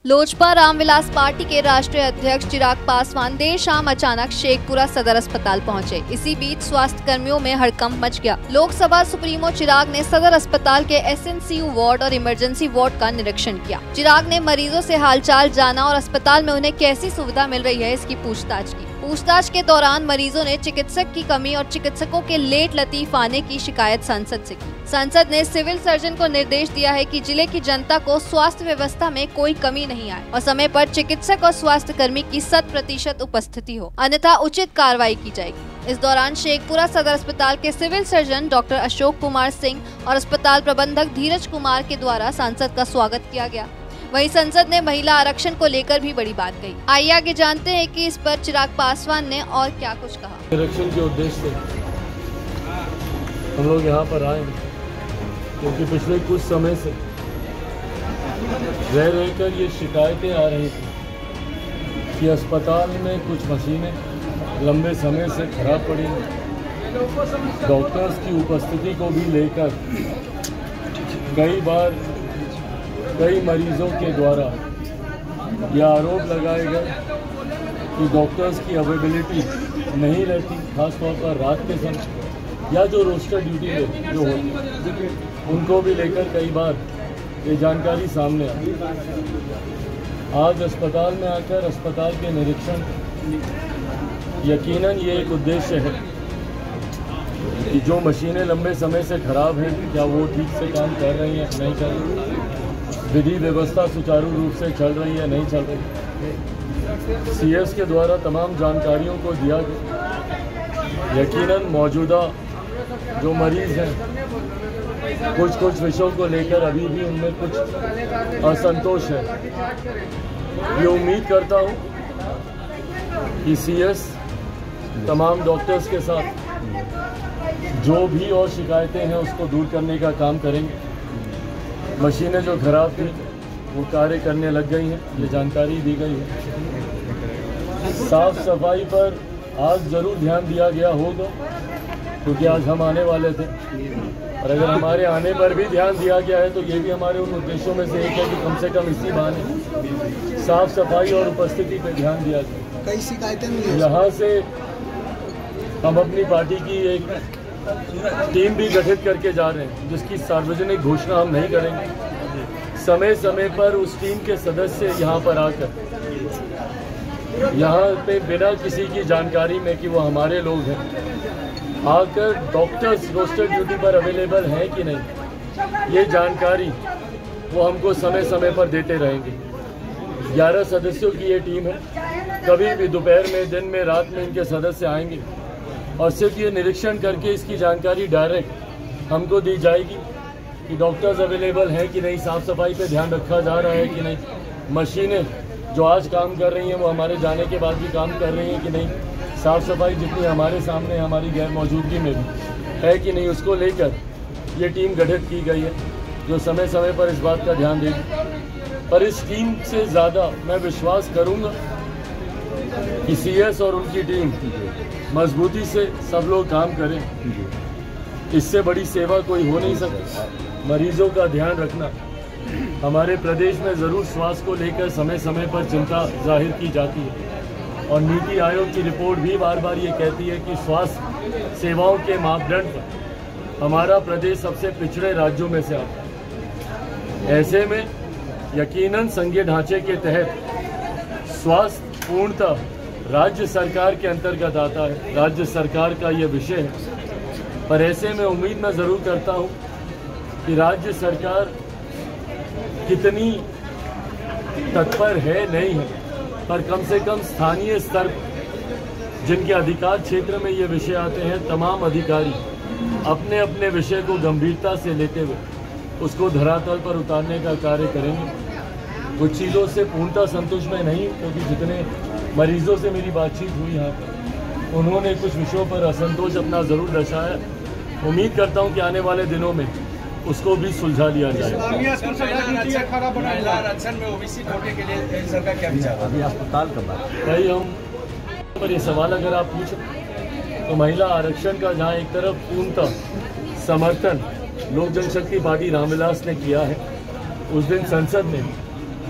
Lojpa Ramvilas party के राष्ट्रीय अध्यक्ष चिराग पासवान देर शाम अचानक शेखपुरा सदर अस्पताल पहुंचे। इसी बीच स्वास्थ्य कर्मियों में हड़कंप मच गया। लोकसभा सुप्रीमो चिराग ने सदर अस्पताल के एसएनसीयू वार्ड और इमरजेंसी वार्ड का निरीक्षण किया। चिराग ने मरीजों से हालचाल जाना और अस्पताल में उन्हें कैसी सुविधा मिल रही है इसकी पूछताछ की। पूछताछ के दौरान मरीजों ने चिकित्सक की कमी और चिकित्सकों के लेट लतीफ आने की शिकायत सांसद से की। सांसद ने सिविल सर्जन को निर्देश दिया है कि जिले की जनता को स्वास्थ्य व्यवस्था में कोई कमी नहीं आए और समय पर चिकित्सक और स्वास्थ्य कर्मी की 100% उपस्थिति हो, अन्यथा उचित कार्रवाई की जाएगी। इस दौरान शेखपुरा सदर अस्पताल के civil surgeon doctor Ashok Kumar Singh और अस्पताल प्रबंधक धीरज कुमार के द्वारा सांसद का स्वागत किया गया। वहीं संसद ने महिला आरक्षण को लेकर भी बड़ी बात कही। आइए आगे जानते हैं कि इस पर चिराग पासवान ने और क्या कुछ कहा। आरक्षण के उद्देश्य से हम लोग यहाँ पर आए क्योंकि पिछले कुछ समय से रह रहकर ये शिकायतें आ रही थी कि अस्पताल में कुछ मशीनें लंबे समय से खराब पड़ी हैं। डॉक्टर्स की उपस्थिति को भी लेकर कई बार कई मरीजों के द्वारा यह आरोप लगाए गए कि डॉक्टर्स की अवेलेबिलिटी नहीं रहती, खासतौर पर रात के समय या जो रोस्टर ड्यूटी जो होती उनको भी लेकर कई बार ये जानकारी सामने आई। आज अस्पताल में आकर अस्पताल के निरीक्षण, यकीनन ये एक उद्देश्य है कि जो मशीनें लंबे समय से खराब हैं क्या वो ठीक से काम कर रही हैं, नहीं कर रही, विधि व्यवस्था सुचारू रूप से चल रही है, नहीं चल रही। सीएस के द्वारा तमाम जानकारियों को दिया गया। यकीनन मौजूदा जो मरीज हैं कुछ विषयों को लेकर अभी भी उनमें कुछ असंतोष है। ये उम्मीद करता हूँ कि सीएस तमाम डॉक्टर्स के साथ जो भी और शिकायतें हैं उसको दूर करने का काम करेंगे। मशीनें जो खराब थी वो कार्य करने लग गई हैं, ये जानकारी दी गई है। साफ सफाई पर आज ज़रूर ध्यान दिया गया होगा क्योंकि आज हम आने वाले थे, और अगर हमारे आने पर भी ध्यान दिया गया है तो ये भी हमारे उन उद्देश्यों में से एक है कि कम से कम इसी बहाने साफ सफाई और उपस्थिति पर ध्यान दिया जाए। कई शिकायतें मिली। यहाँ से हम अपनी पार्टी की एक टीम भी गठित करके जा रहे हैं जिसकी सार्वजनिक घोषणा हम नहीं करेंगे। समय समय पर उस टीम के सदस्य यहाँ पर आकर यहाँ पे बिना किसी की जानकारी में कि वो हमारे लोग हैं आकर डॉक्टर्स रोस्टर ड्यूटी पर अवेलेबल हैं कि नहीं, ये जानकारी वो हमको समय समय पर देते रहेंगे। 11 सदस्यों की ये टीम है। कभी भी दोपहर में, दिन में, रात में इनके सदस्य आएंगे और सिर्फ ये निरीक्षण करके इसकी जानकारी डायरेक्ट हमको दी जाएगी कि डॉक्टर्स अवेलेबल हैं कि नहीं, साफ़ सफाई पे ध्यान रखा जा रहा है कि नहीं, मशीनें जो आज काम कर रही हैं वो हमारे जाने के बाद भी काम कर रही हैं कि नहीं, साफ़ सफाई जितनी हमारे सामने हमारी गैर मौजूदगी में भी है कि नहीं, उसको लेकर ये टीम गठित की गई है जो समय समय पर इस बात का ध्यान देगी। पर इस टीम से ज़्यादा मैं विश्वास करूँगा कि सीएस और उनकी टीम मजबूती से सब लोग काम करें। इससे बड़ी सेवा कोई हो नहीं सकती। मरीजों का ध्यान रखना, हमारे प्रदेश में ज़रूर स्वास्थ्य को लेकर समय समय पर चिंता जाहिर की जाती है और नीति आयोग की रिपोर्ट भी बार बार ये कहती है कि स्वास्थ्य सेवाओं के मापदंड पर हमारा प्रदेश सबसे पिछड़े राज्यों में से आता है। ऐसे में यकीनन संघीय ढांचे के तहत स्वास्थ्य पूर्णतः राज्य सरकार के अंतर्गत आता है, राज्य सरकार का ये विषय है। पर ऐसे में उम्मीद मैं ज़रूर करता हूँ कि राज्य सरकार कितनी तत्पर है नहीं है, पर कम से कम स्थानीय स्तर पर जिनके अधिकार क्षेत्र में ये विषय आते हैं तमाम अधिकारी अपने अपने विषय को गंभीरता से लेते हुए उसको धरातल पर उतारने का कार्य करेंगे। कुछ चीज़ों से पूर्णतः संतुष्ट मैं नहीं, क्योंकि जितने मरीजों से मेरी बातचीत हुई यहाँ पर उन्होंने कुछ विषयों पर असंतोष अपना ज़रूर दर्शाया। उम्मीद करता हूँ कि आने वाले दिनों में उसको भी सुलझा लिया जाए। भाई हम पर ये सवाल अगर आप पूछें तो महिला आरक्षण का जहाँ एक तरफ पूर्णतः समर्थन लोक जनशक्ति पार्टी रामविलास ने किया है, उस दिन संसद में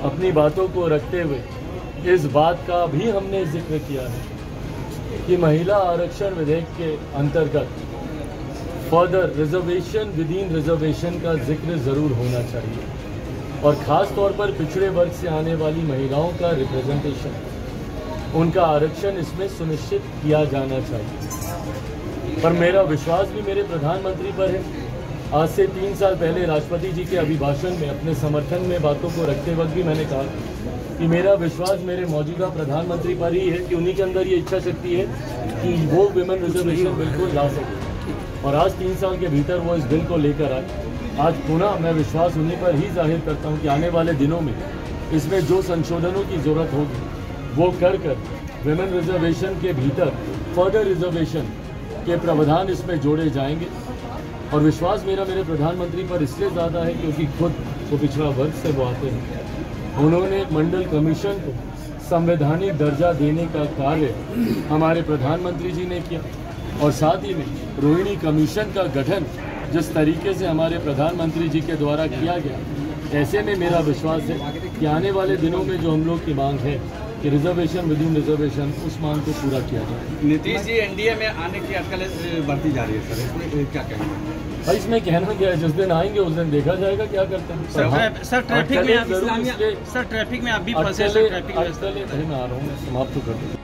अपनी बातों को रखते हुए इस बात का भी हमने जिक्र किया है कि महिला आरक्षण विधेयक के अंतर्गत further reservation with in reservation का जिक्र जरूर होना चाहिए और ख़ास तौर पर पिछड़े वर्ग से आने वाली महिलाओं का रिप्रेजेंटेशन, उनका आरक्षण इसमें सुनिश्चित किया जाना चाहिए। पर मेरा विश्वास भी मेरे प्रधानमंत्री पर है। आज से 3 साल पहले राष्ट्रपति जी के अभिभाषण में अपने समर्थन में बातों को रखते वक्त भी मैंने कहा कि मेरा विश्वास मेरे मौजूदा प्रधानमंत्री पर ही है कि उन्हीं के अंदर ये इच्छा शक्ति है कि वो विमेन रिजर्वेशन बिल को ला सके और आज 3 साल के भीतर वो इस बिल को लेकर आए। आज पुनः मैं विश्वास उन्हीं पर ही जाहिर करता हूँ कि आने वाले दिनों में इसमें जो संशोधनों की ज़रूरत होगी वो कर विमेन रिजर्वेशन के भीतर फर्दर रिजर्वेशन के प्रावधान इसमें जोड़े जाएंगे। और विश्वास मेरा मेरे प्रधानमंत्री पर इसलिए ज़्यादा है क्योंकि खुद वो पिछड़ा वर्ग से वो आते हैं। उन्होंने मंडल कमीशन को संवैधानिक दर्जा देने का कार्य हमारे प्रधानमंत्री जी ने किया और साथ ही में रोहिणी कमीशन का गठन जिस तरीके से हमारे प्रधानमंत्री जी के द्वारा किया गया, ऐसे में मेरा विश्वास है कि आने वाले दिनों में जो हम लोग की मांग है कि रिजर्वेशन विद इन रिजर्वेशन, उस मांग को पूरा किया जाए। नीतीश जी एनडीए में आने की अटकलें बढ़ती जा रही है सर, इसमें क्या कहेंगे? भाई इसमें कहना क्या है, जिस दिन आएंगे उस दिन देखा जाएगा क्या करते हैं। सर ट्रैफिक में आप भी फंसे, सर ट्रैफिक में आप भी फंसे, सर ट्रैफिक में मैं आ रहा हूँ, समाप्त कर दूँ।